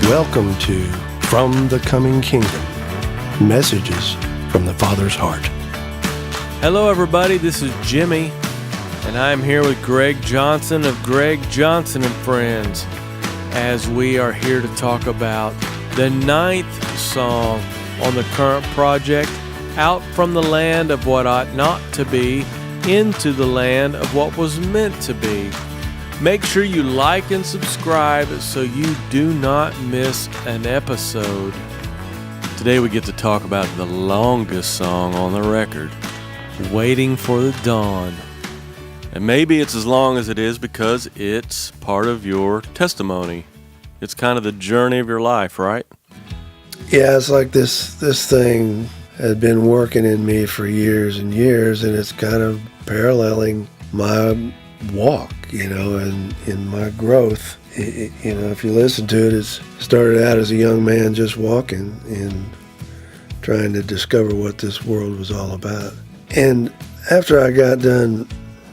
Welcome to From the Coming Kingdom, messages from the Father's heart. Hello everybody, this is Jimmy, and I'm here with Greg Johnson of Greg Johnson and Friends, as we are here to talk about the 9th song on the current project, Out from the Land of What Ought Not to Be, into the land of what was meant to be. Make sure you like and subscribe so you do not miss an episode. Today we get to talk about the longest song on the record, Waiting for the Dawn. And maybe it's as long as it is because it's part of your testimony. It's kind of the journey of your life, right? Yeah, it's like this thing had been working in me for years and years, and it's kind of paralleling my walk, and in my growth. If you listen to it, it's started out as a young man just walking and trying to discover what this world was all about. And after I got done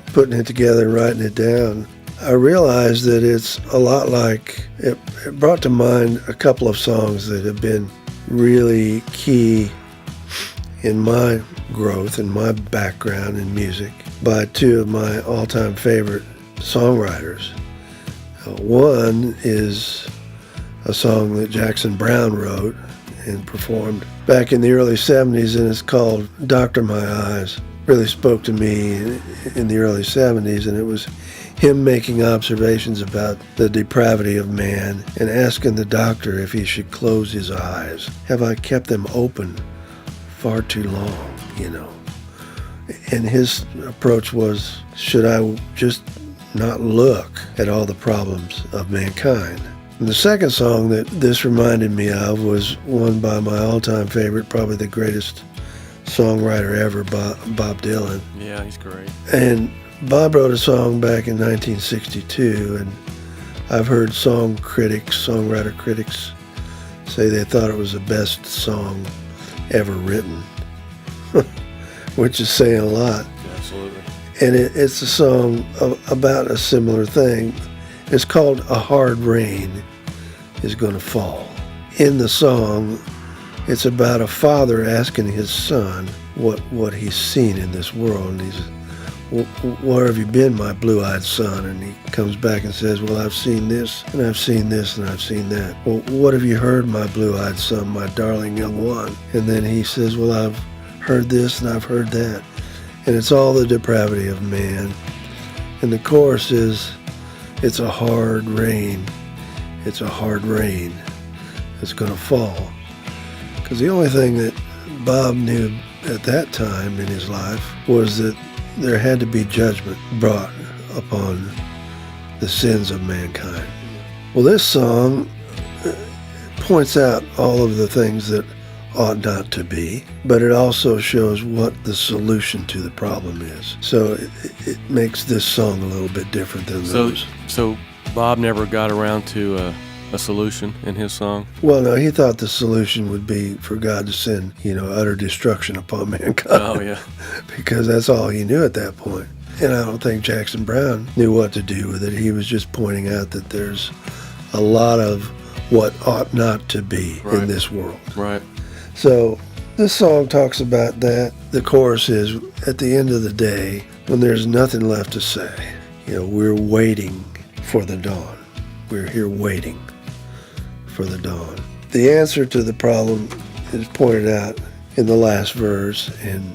putting it together and writing it down, I realized that it's a lot like, it brought to mind a couple of songs that have been really key in my growth and my background in music by two of my all-time favorite songwriters. One is a song that Jackson Browne wrote and performed back in the early 70s, and it's called Doctor My Eyes. Really spoke to me in the early 70s, and it was him making observations about the depravity of man and asking the doctor if he should close his eyes. Have I kept them open far too long, And his approach was, should I just not look at all the problems of mankind? And the second song that this reminded me of was one by my all-time favorite, probably the greatest songwriter ever, Bob Dylan. Yeah, he's great. And Bob wrote a song back in 1962, and I've heard songwriter critics say they thought it was the best song ever written, which is saying a lot. Absolutely. And it's a song about a similar thing. It's called A Hard Rain Is Gonna Fall. In the song, it's about a father asking his son what he's seen in this world. And he's, where have you been, my blue-eyed son? And he comes back and says, well, I've seen this, and I've seen this, and I've seen that. Well, what have you heard, my blue-eyed son, my darling young one? And then he says, well, I've heard this, and I've heard that. And it's all the depravity of man. And the chorus is, it's a hard rain. It's a hard rain that's going to fall. Because the only thing that Bob knew at that time in his life was that there had to be judgment brought upon the sins of mankind. Well, this song points out all of the things that ought not to be, but it also shows what the solution to the problem is. So it makes this song a little bit different than those. So Bob never got around to a solution in his song? Well, no, he thought the solution would be for God to send, utter destruction upon mankind. Oh, yeah. Because that's all he knew at that point. And I don't think Jackson Browne knew what to do with it. He was just pointing out that there's a lot of what ought not to be in this world. Right. So this song talks about that. The chorus is, at the end of the day, when there's nothing left to say, we're waiting for the dawn. We're here waiting for the dawn. The answer to the problem is pointed out in the last verse, and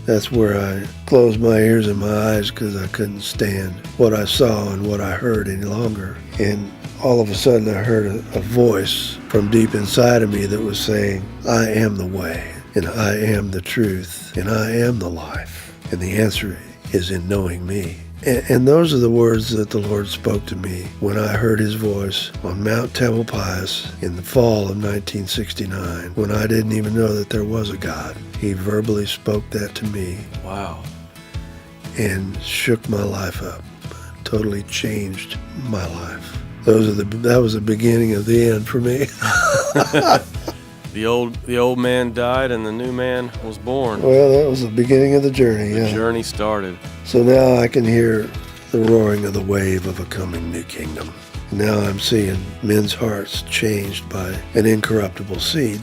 that's where I closed my ears and my eyes because I couldn't stand what I saw and what I heard any longer. And all of a sudden I heard a voice from deep inside of me that was saying, I am the way, and I am the truth, and I am the life. And the answer is in knowing me. And those are the words that the Lord spoke to me when I heard his voice on Mount Tamalpais in the fall of 1969, when I didn't even know that there was a God. He verbally spoke that to me. Wow. And shook my life up, totally changed my life. That was the beginning of the end for me. The old man died and the new man was born. Well, that was the beginning of the journey, The journey started. So now I can hear the roaring of the wave of a coming new kingdom. Now I'm seeing men's hearts changed by an incorruptible seed.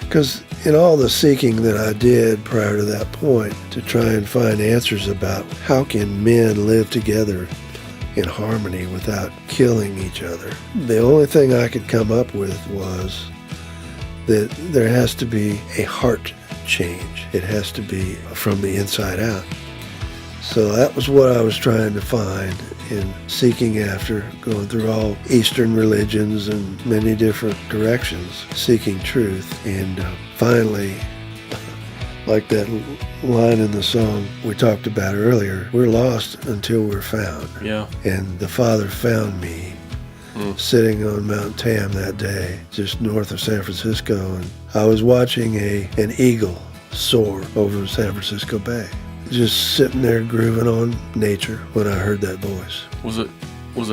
Because in all the seeking that I did prior to that point to try and find answers about how can men live together in harmony without killing each other, the only thing I could come up with was that there has to be a heart change. It has to be from the inside out. So that was what I was trying to find in seeking after, going through all Eastern religions and many different directions, seeking truth. And finally, like that line in the song we talked about earlier, we're lost until we're found. Yeah. And the Father found me sitting on Mount Tam that day, just north of San Francisco. And I was watching an eagle soar over San Francisco Bay, just sitting there grooving on nature when I heard that voice. Was it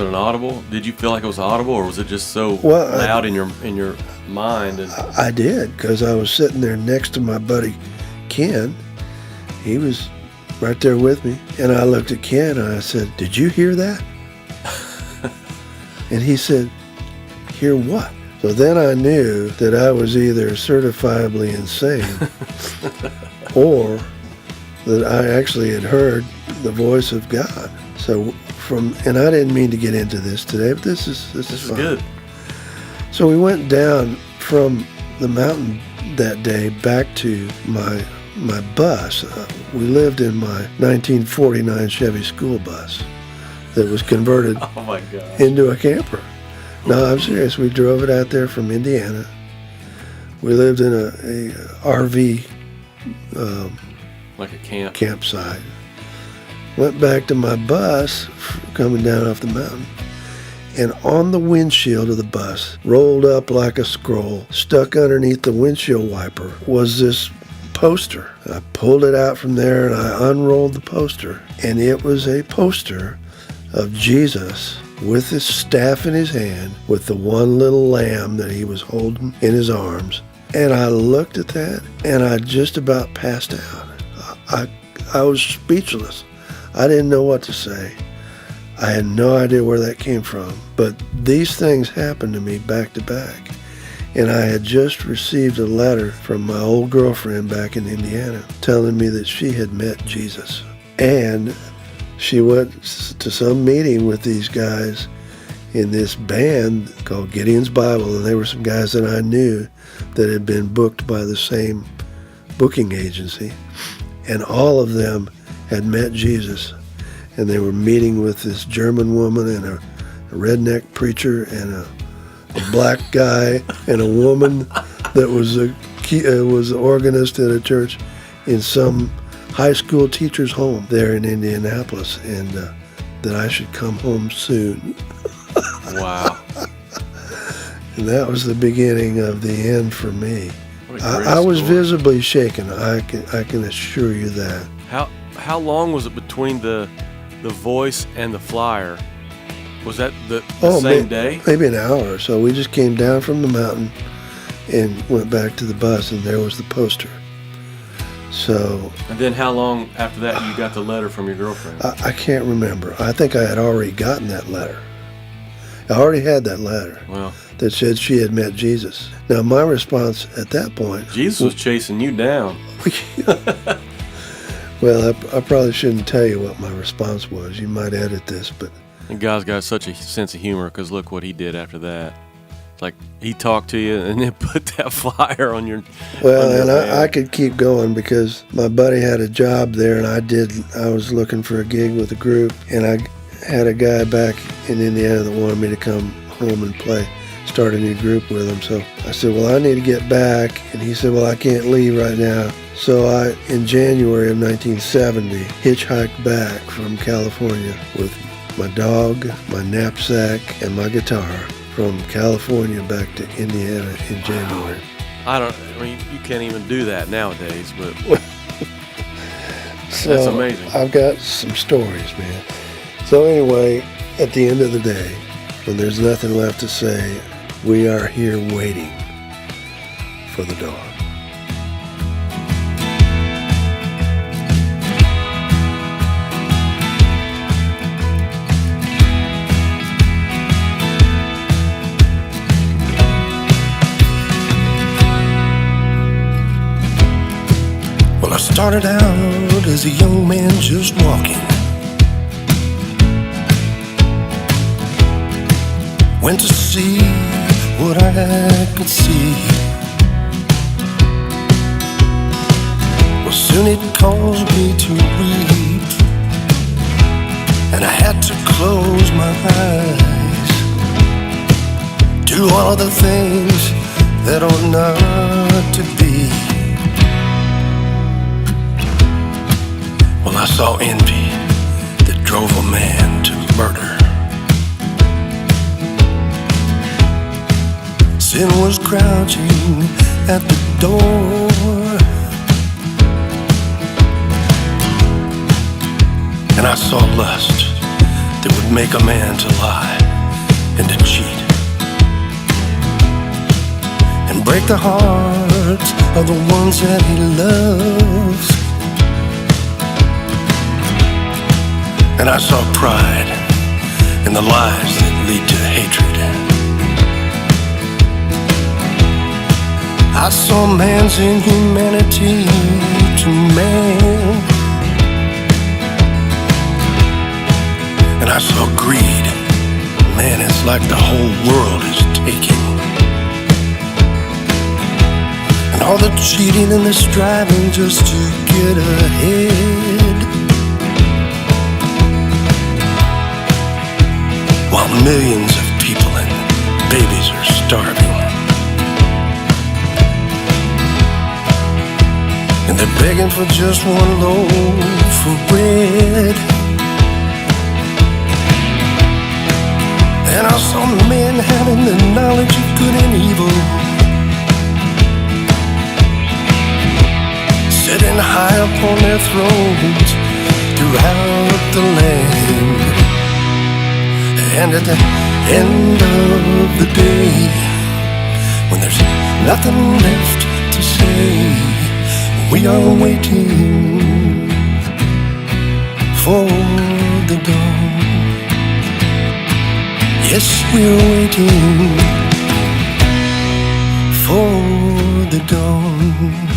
an audible? Did you feel like it was audible, or was it just so loud in your mind? And I did, because I was sitting there next to my buddy Ken. He was right there with me, and I looked at Ken and I said, "Did you hear that?" And he said, "Hear what?" So then I knew that I was either certifiably insane or that I actually had heard the voice of God. So and I didn't mean to get into this today, but this is fun. Good. So we went down from the mountain that day back to my bus. We lived in my 1949 Chevy school bus that was converted Oh my God. into a camper. No, I'm serious. We drove it out there from Indiana. We lived in a RV Like a camp. campsite. Went back to my bus coming down off the mountain. And on the windshield of the bus, rolled up like a scroll, stuck underneath the windshield wiper, was this poster. I pulled it out from there and I unrolled the poster. And it was a poster of Jesus with his staff in his hand, with the one little lamb that he was holding in his arms. And I looked at that and I just about passed out. I was speechless. I didn't know what to say. I had no idea where that came from. But these things happened to me back to back. And I had just received a letter from my old girlfriend back in Indiana telling me that she had met Jesus. And she went to some meeting with these guys in this band called Gideon's Bible, and they were some guys that I knew that had been booked by the same booking agency. And all of them had met Jesus. And they were meeting with this German woman and a redneck preacher and a black guy and a woman that was was an organist at a church in some high school teacher's home there in Indianapolis, and that I should come home soon. Wow. And that was the beginning of the end for me. What a great I was story. visibly shaken. I can assure you that. How long was it between the voice and the flyer? Was that the same day? Maybe an hour or so. We just came down from the mountain and went back to the bus, and there was the poster. So. And then how long after that you got the letter from your girlfriend? I can't remember. I think I had already gotten that letter. I already had that letter that said she had met Jesus. Now, my response at that point... Jesus was chasing you down. Well, I probably shouldn't tell you what my response was. You might edit this, but... And God's got such a sense of humor, because look what he did after that. It's like he talked to you and then put that flyer on your... Well, and I could keep going because my buddy had a job there, and I was looking for a gig with a group, and I had a guy back in Indiana that wanted me to come home and start a new group with him. So I said, well, I need to get back. And he said, well, I can't leave right now. So in January of 1970, hitchhiked back from California with my dog, my knapsack, and my guitar from California back to Indiana in January. I mean, you can't even do that nowadays, but So that's amazing. I've got some stories, man. So anyway, at the end of the day, when there's nothing left to say, we are here waiting for the dawn. Started out as a young man just walking. Went to see what I could see. Well, soon it caused me to weep, and I had to close my eyes. Do all of the things that ought not to be. Well, I saw envy that drove a man to murder. Sin was crouching at the door, and I saw lust that would make a man to lie and to cheat and break the hearts of the ones that he loves. And I saw pride in the lies that lead to hatred. I saw man's inhumanity to man, and I saw greed. Man, it's like the whole world is taking. And all the cheating and the striving just to get ahead, while millions of people and babies are starving. And they're begging for just one loaf of bread. And I saw men having the knowledge of good and evil, sitting high upon their thrones throughout the land. And at the end of the day, when there's nothing left to say, we are waiting for the dawn. Yes, we're waiting for the dawn.